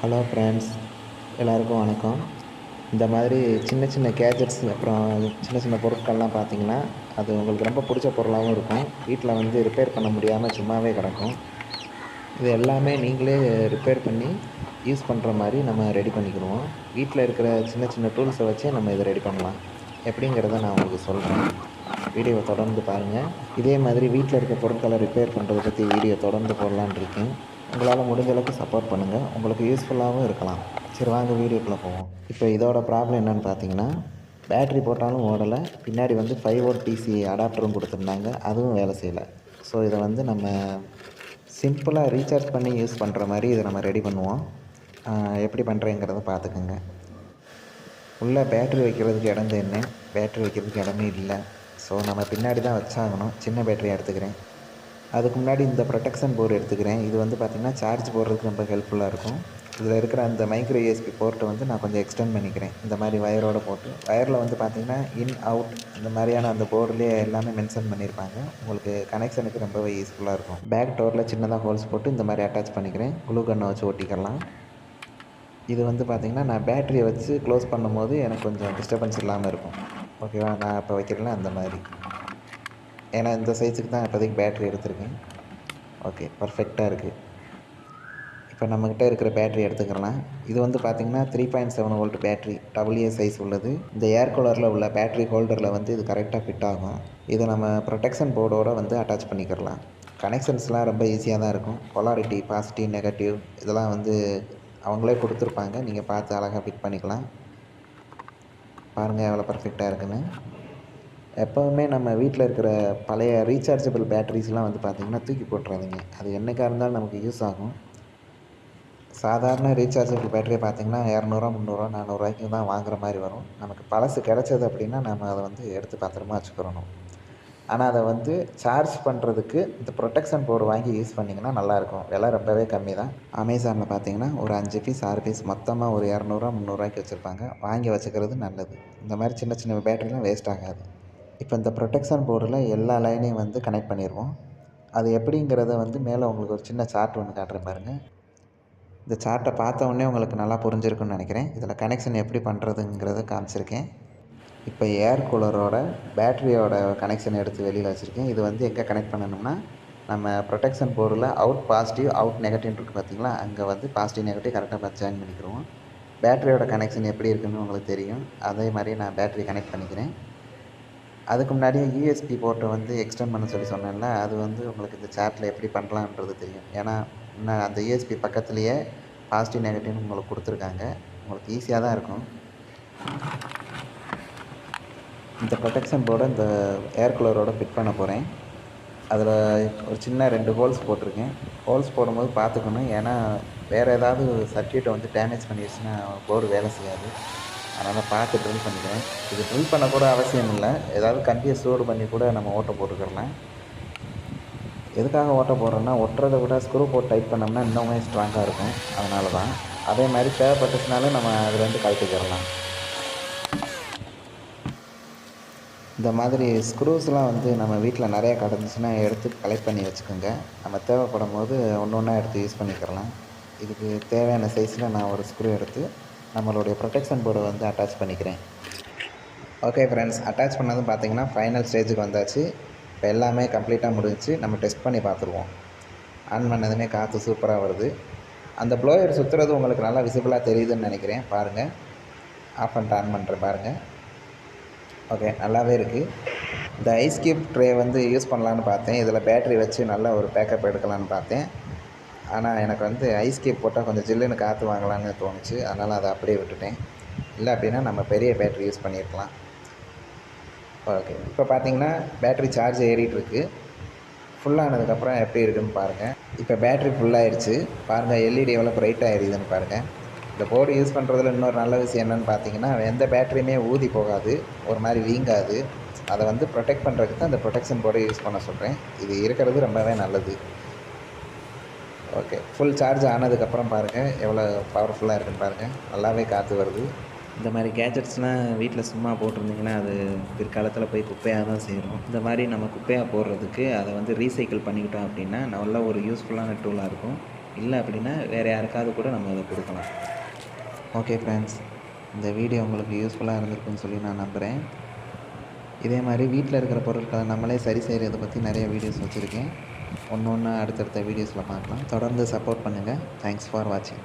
Hello friends, எல்லாருக்கும் வணக்கம். இந்த மாதிரி சின்ன சின்ன கேஜெட்ஸ் அப்புறம் சின்ன சின்ன பொருட்கள்லாம் பார்த்தீங்கன்னா, அது உங்களுக்கு ரொம்ப பிடிச்ச பொருளாகவும் இருக்கும். வீட்டில் வந்து ரிப்பேர் பண்ண முடியாமல் சும்மாவே கிடக்கும். இது எல்லாமே நீங்களே ரிப்பேர் பண்ணி யூஸ் பண்ணுற மாதிரி நம்ம ரெடி பண்ணிக்கிடுவோம். வீட்டில் இருக்கிற சின்ன சின்ன டூல்ஸை வச்சே நம்ம இதை ரெடி பண்ணலாம். எப்படிங்கிறத நான் உங்களுக்கு சொல்கிறேன். வீடியோவை தொடர்ந்து பாருங்கள். இதே மாதிரி வீட்டில் இருக்க பொருட்களை ரிப்பேர் பண்ணுறதை பற்றி வீடியோ தொடர்ந்து போடலான்னு இருக்கேன். உங்களால் முடிஞ்ச அளவுக்கு சப்போர்ட் பண்ணுங்கள். உங்களுக்கு யூஸ்ஃபுல்லாகவும் இருக்கலாம். சரி, வாங்க வீடியோக்குள்ளே போவோம். இப்போ இதோட ப்ராப்ளம் என்னென்னு பார்த்தீங்கன்னா, பேட்ரி போட்டாலும் ஓடலை, பின்னாடி வந்து 5V டிசி அடாப்டரும் கொடுத்துருந்தாங்க, அதுவும் வேலை செய்யலை. ஸோ இதை வந்து நம்ம சிம்பிளாக ரீசார்ஜ் பண்ணி யூஸ் பண்ணுற மாதிரி இதை நம்ம ரெடி பண்ணுவோம். எப்படி பண்ணுறேங்கிறத பார்த்துக்கோங்க. உள்ளே பேட்ரி வைக்கிறதுக்கு இடம் தேடினேன், பேட்ரி வைக்கிறதுக்கு இடமே இல்லை. ஸோ நம்ம பின்னாடி தான் வச்சாகணும். சின்ன பேட்டரியாக எடுத்துக்கிறேன். அதுக்கு முன்னாடி இந்த ப்ரொடெக்ஷன் போர்டு எடுத்துக்கிறேன். இது வந்து பார்த்திங்கன்னா சார்ஜ் போடுறதுக்கு ரொம்ப ஹெல்ப்ஃபுல்லாக இருக்கும். இதில் இருக்கிற அந்த மைக்ரோ யூஎஸ்பி போர்ட்டை வந்து நான் கொஞ்சம் எக்ஸ்டெண்ட் பண்ணிக்கிறேன். இந்த மாதிரி வயரோடு போட்டு, வயரில் வந்து பார்த்திங்கன்னா இன் அவுட் இந்த மாதிரியான அந்த போர்டுலேயே எல்லாமே மென்ஷன் பண்ணியிருப்பாங்க. உங்களுக்கு கனெக்ஷனுக்கு ரொம்பவே யூஸ்ஃபுல்லாக இருக்கும். பேக் டோரில் சின்னதாக ஹோல்ஸ் போட்டு இந்த மாதிரி அட்டாச் பண்ணிக்கிறேன். க்ளூ கன்னை வச்சு ஒட்டிக்கலாம். இது வந்து பார்த்திங்கன்னா நான் பேட்டரியை வச்சு க்ளோஸ் பண்ணும்போது எனக்கு கொஞ்சம் டிஸ்டர்பன்ஸ் இல்லாமல் இருக்கும். ஓகேவா? நான் இப்போ வைக்கிறேன்னா அந்த மாதிரி, ஏன்னா இந்த சைஸுக்கு தான் இப்போதைக்கு பேட்ரி எடுத்திருக்கேன். ஓகே, பர்ஃபெக்டாக இருக்குது. இப்போ நம்மக்கிட்ட இருக்கிற பேட்ரி எடுத்துக்கலாம். இது வந்து பார்த்திங்கன்னா 3.7V பேட்ரி, AA சைஸ் உள்ளது. இந்த ஏர் கூலரில் உள்ள பேட்ரி ஹோல்டரில் வந்து இது கரெக்டாக ஃபிட் ஆகும். இதை நம்ம ப்ரொடெக்ஷன் போர்டோடு வந்து அட்டாச் பண்ணிக்கிறலாம். கனெக்ஷன்ஸ்லாம் ரொம்ப ஈஸியாக தான் இருக்கும். பொலாரிட்டி, பாசிட்டிவ், நெகட்டிவ் இதெல்லாம் வந்து அவங்களே கொடுத்துருப்பாங்க. நீங்கள் பார்த்து அழகாக ஃபிட் பண்ணிக்கலாம். பாருங்கள் எவ்வளோ பர்ஃபெக்டாக இருக்குன்னு. எப்போவுமே நம்ம வீட்டில் இருக்கிற பழைய ரீசார்ஜபிள் பேட்டரிஸ்லாம் வந்து பார்த்திங்கன்னா தூக்கி போட்டுறாதீங்க. அது என்றைக்காக இருந்தாலும் நமக்கு யூஸ் ஆகும். சாதாரண ரீசார்ஜபிள் பேட்டரியை பார்த்திங்கன்னா 200, 300, 400 தான் வாங்குகிற மாதிரி வரும். நமக்கு பழசு கிடச்சது அப்படின்னா நம்ம அதை வந்து எடுத்து பத்திரமா வச்சுக்கிறணும். ஆனால் அதை வந்து சார்ஜ் பண்ணுறதுக்கு இந்த ப்ரொடெக்ஷன் போர்டு வாங்கி யூஸ் பண்ணிங்கன்னா நல்லாயிருக்கும். விலை ரொம்பவே கம்மி தான். அமேசானில் பார்த்தீங்கன்னா ஒரு 5 பீஸ் 6 பீஸ் மொத்தமாக ஒரு 200, 300 வச்சுருப்பாங்க. வாங்கி வச்சுக்கிறது நல்லது. இந்த மாதிரி சின்ன சின்ன பேட்டரிலாம் வேஸ்ட் ஆகாது. இப்போ இந்த ப்ரொடெக்ஷன் போர்டில் எல்லா லைனையும் வந்து கனெக்ட் பண்ணிடுவோம். அது எப்படிங்கிறத வந்து மேலே உங்களுக்கு ஒரு சின்ன சார்ட் ஒன்று காட்டுறேன் பாருங்கள். இந்த சார்ட்டை பார்த்த உடனே உங்களுக்கு நல்லா புரிஞ்சிருக்குன்னு நினைக்கிறேன். இதில் கனெக்ஷன் எப்படி பண்ணுறதுங்கிறத காமிச்சிருக்கேன். இப்போ ஏர் கூலரோட பேட்டரியோட கனெக்ஷன் எடுத்து வெளியில் வச்சுருக்கேன். இது வந்து எங்கே கனெக்ட் பண்ணணும்னா, நம்ம ப்ரொடெக்ஷன் போர்டில் அவுட் பாசிட்டிவ், அவுட் நெகட்டிவ்னு இருக்குது பார்த்தீங்களா, அங்கே வந்து பாசிட்டிவ் நெகட்டிவ் கரெக்டாக பார்த்து ஜாயின் பண்ணிக்கிடுவோம். பேட்டரியோட கனெக்ஷன் எப்படி இருக்குதுன்னு உங்களுக்கு தெரியும். அதே மாதிரி நான் பேட்டரி கனெக்ட் பண்ணிக்கிறேன். அதுக்கு முன்னாடியே யூஎஸ்பி போர்ட்டை வந்து எக்ஸ்டெண்ட் பண்ண சொன்னேன்ல, அது வந்து உங்களுக்கு இந்த சார்ட்டில் எப்படி பண்ணலான்றது தெரியும். ஏன்னா இன்னும் அந்த யூஎஸ்பி பக்கத்துலேயே பாசிட்டிவ் நெகட்டிவ்னு உங்களுக்கு கொடுத்துருக்காங்க. உங்களுக்கு ஈஸியாக தான் இருக்கும். இந்த ப்ரொடெக்ஷன் போர்டை இந்த ஏர் கூலரோட ஃபிட் பண்ண போகிறேன். அதில் ஒரு சின்ன 2 ஹோல்ஸ் போட்டிருக்கேன். ஹோல்ஸ் போடும்போது பார்த்துக்கணும். ஏன்னா வேறு ஏதாவது சர்க்யூட்டை வந்து டேமேஜ் பண்ணிடுச்சுன்னா போர்டு வேலை செய்யாது. அதனால் பார்த்து ட்ரில் பண்ணிக்கிறேன். இது ட்ரில் பண்ணக்கூட அவசியம் இல்லை. ஏதாவது கம்பியை சூடு பண்ணி கூட நம்ம ஓட்டை போட்டுக்கிறலாம். எதுக்காக ஓட்டை போடுறோன்னா, ஒட்டுறதை விட ஸ்க்ரூ போட்டு டைட் பண்ணோம்னா இன்னுமே ஸ்ட்ராங்காக இருக்கும். அதனால தான். அதே மாதிரி தேவைப்பட்டுச்சுனாலும் நம்ம அதுலேருந்து கழட்டிக்கிறலாம். இந்த மாதிரி ஸ்க்ரூஸ்லாம் வந்து நம்ம வீட்டில் நிறையா கிடந்துச்சுன்னா எடுத்து கலெக்ட் பண்ணி வச்சுக்கோங்க. நம்ம தேவைப்படும் போது ஒன்று ஒன்றா எடுத்து யூஸ் பண்ணிக்கிறலாம். இதுக்கு தேவையான சைஸில் நான் ஒரு ஸ்க்ரூ எடுத்து நம்மளுடைய ப்ரொடெக்ஷன் போர்டை வந்து அட்டாச் பண்ணிக்கிறேன். ஓகே ஃப்ரெண்ட்ஸ், அட்டாச் பண்ணதும் பார்த்திங்கன்னா ஃபைனல் ஸ்டேஜுக்கு வந்தாச்சு. இப்போ எல்லாமே கம்ப்ளீட்டாக முடிஞ்சிச்சு. நம்ம டெஸ்ட் பண்ணி பார்த்துருவோம். ஆன் பண்ணதுமே காற்று சூப்பராக வருது. அந்த ப்ளோயர் சுற்றுறது உங்களுக்கு நல்லா விசிபிளாக தெரியுதுன்னு நினைக்கிறேன். பாருங்கள், ஆஃப் பண்ணிட்டு ஆன் பண்ணுறேன் பாருங்கள். ஓகே, நல்லாவே இருக்குது. இந்த ஐஸ் கியூப் ட்ரே வந்து யூஸ் பண்ணலான்னு பார்த்தேன். இதில் பேட்டரி வச்சு நல்ல ஒரு பேக்கப் எடுக்கலான்னு பார்த்தேன். ஆனால் எனக்கு வந்து ஐஸ் கியூப் போட்டால் கொஞ்சம் ஜில்லுன்னு காற்று வாங்கலான்னு தோணுச்சு. அதனால் அதை அப்படியே விட்டுட்டேன். இல்லை அப்படின்னா நம்ம பெரிய பேட்டரி யூஸ் பண்ணியிருக்கலாம். ஓகே, இப்போ பார்த்தீங்கன்னா பேட்டரி சார்ஜ் ஏறிட்டுருக்கு. ஃபுல்லானதுக்கப்புறம் எப்படி இருக்குதுன்னு பாருங்கள். இப்போ பேட்டரி ஃபுல்லாகிடுச்சு. பாருங்கள் எல்இடி எவ்வளோ ப்ரைட்டாக எரியுதுன்னு பாருங்கள். இந்த போர்டு யூஸ் பண்ணுறதுல இன்னொரு நல்ல விஷயம் என்னென்னு பார்த்தீங்கன்னா, எந்த பேட்டரியுமே ஊதி போகாது, ஒரு மாதிரி வீங்காது. அதை வந்து ப்ரொடெக்ட் பண்ணுறதுக்கு தான் அந்த ப்ரொடெக்ஷன் போர்டை யூஸ் பண்ண சொல்கிறேன். இது இருக்கிறது ரொம்பவே நல்லது. ஓகே, ஃபுல் சார்ஜ் ஆனதுக்கப்புறம் பாருங்கள் எவ்வளோ பவர்ஃபுல்லாக இருக்குதுன்னு பாருங்கள். நல்லாவே காற்று வருது. இந்த மாதிரி கேஜெட்ஸ்லாம் வீட்டில் சும்மா போட்டிருந்தீங்கன்னா அது பிற்காலத்தில் போய் குப்பையாக தான் சேரும். இந்த மாதிரி நம்ம குப்பையாக போடுறதுக்கு அதை வந்து ரீசைக்கிள் பண்ணிக்கிட்டோம் அப்படின்னா நல்ல ஒரு யூஸ்ஃபுல்லான டூலாக இருக்கும். இல்லை அப்படின்னா வேறு யாருக்காவது கூட நம்ம அதை கொடுக்கலாம். ஓகே ஃப்ரெண்ட்ஸ், இந்த வீடியோ உங்களுக்கு யூஸ்ஃபுல்லாக இருந்திருக்குன்னு சொல்லி நான் நம்புகிறேன். இதே மாதிரி வீட்டில் இருக்கிற பொருட்களை நம்மளே சரி செய்கிறத பற்றி நிறைய வீடியோஸ் வச்சுருக்கேன். ஒன்று ஒன்றா அடுத்தடுத்த வீடியோஸில் பார்க்கலாம். தொடர்ந்து சப்போர்ட் பண்ணுங்கள். தேங்க்ஸ் ஃபார் வாட்சிங்.